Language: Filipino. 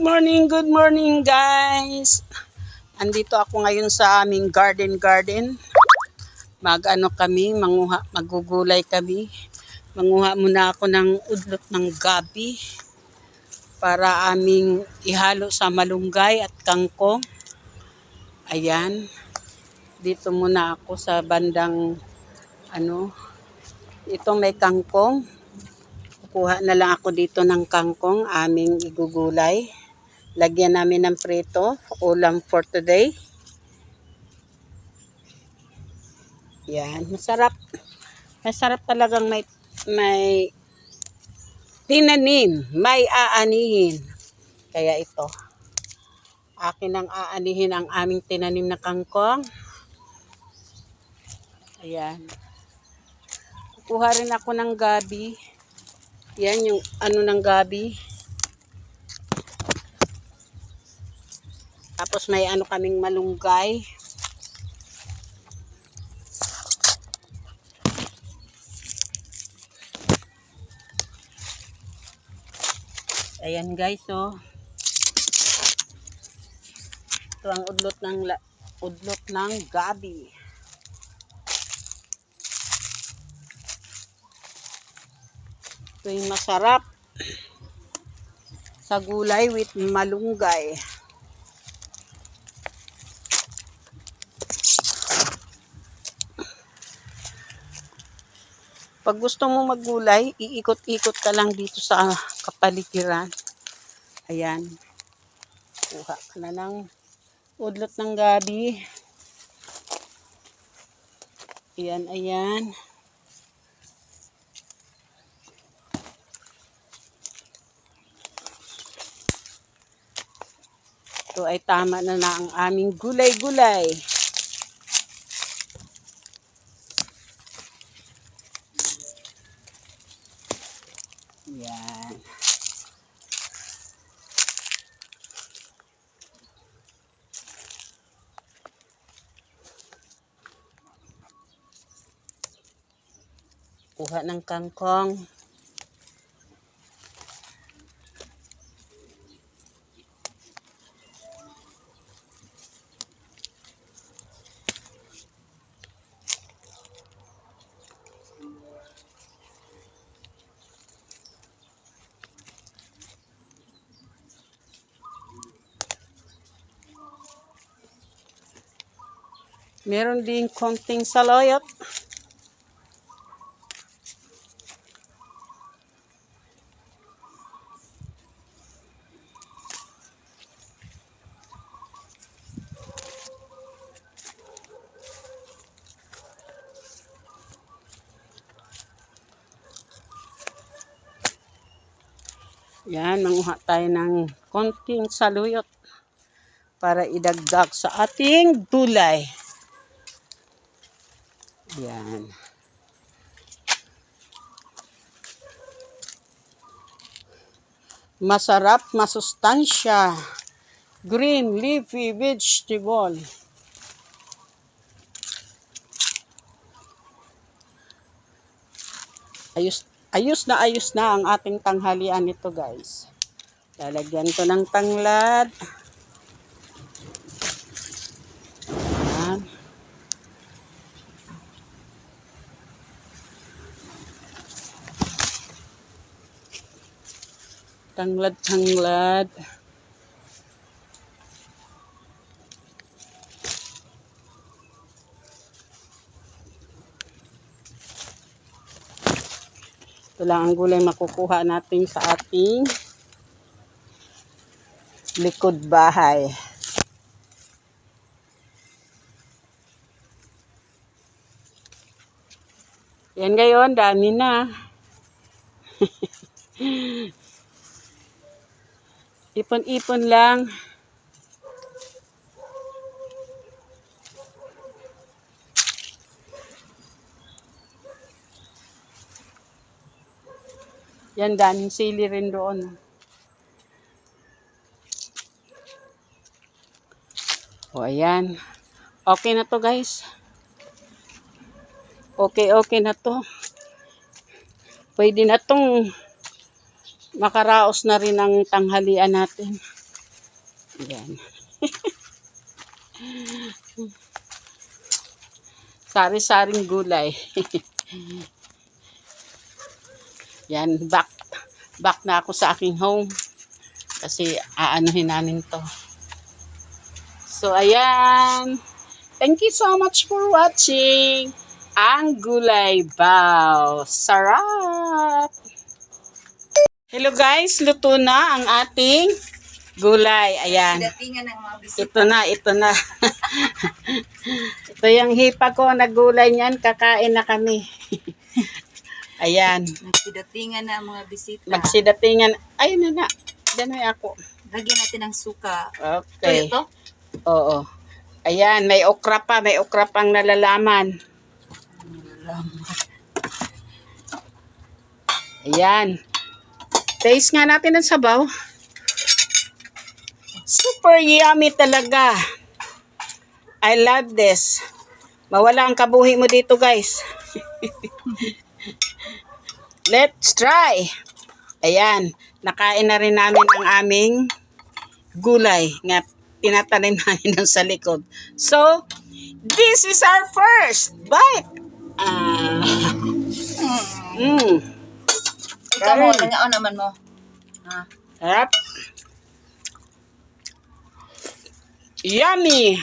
good morning guys. Andito ako ngayon sa aming garden. Mag-ano kami, magugulay kami. Manguha muna ako ng udlot ng gabi para aming ihalo sa malunggay at kangkong. Ayan. Dito muna ako sa bandang ito may kangkong. Kuha na lang ako dito ng kangkong aming igugulay. Lagyan namin ng prito, ulam for today. Yan, masarap. Masarap talagang may tinanim, may aanihin. Kaya ito, akin ang aanihin ang aming tinanim na kangkong. Ayan. Kukuha rin ako ng gabi. Yan yung ng gabi. Tapos may kaming malunggay. Ayan guys, oh. Ito ang udlot ng gabi. Ito yung masarap sa gulay with malunggay. Pag gusto mo maggulay, iikot-ikot ka lang dito sa kapaligiran. Ayan. Kuha ka na ng udlot ng gabi. Ayan. Ito ay tama na ang aming gulay-gulay. Yan. Kuha ng kangkong. Meron din konting saluyot. Yan, manguha tayo ng konting saluyot para idagdag sa ating gulay. Yan. Masarap, masustansya. Green leafy vegetable. Ayos na ang ating tanghalian nito guys. Lalagyan ko ng tanglad. Ayan. Tanglad. Ito lang ang gulay makukuha natin sa ating likod bahay. Yan ngayon, dami na. Ipon-ipon lang. Yan, daming sili rin doon. O, ayan. Okay na to guys. Okay na to. Pwede na tong makaraos na rin ang tanghalian natin. Yan. Sari-saring gulay. Yan, back na ako sa aking home. Kasi aanuhin namin to. So, ayan. Thank you so much for watching. Ang Gulay Bao. Sarap! Hello guys, luto na ang ating gulay. Ayan. Datingan ng mga bisita. Ito na. Ito yung hipa ko na gulay niyan. Kakain na kami. Ayan. Nagsidatingan na ang mga bisita. Magsidatingan. Ayun na. Diyan ay ako. Lagyan natin ng suka. Okay. Ito? Oo. Ayan, may okra pa. May okra pang nalalaman. Ayan. Taste nga natin ang sabaw. Super yummy talaga. I love this. Mawala ang kabuhi mo dito, guys. Let's try. Ayan. Nakain na rin namin ang aming gulay nga tinatanim namin sa likod. So, this is our first bite. Ikaw mo, nangaan naman mo. Ha? Yep. Yummy.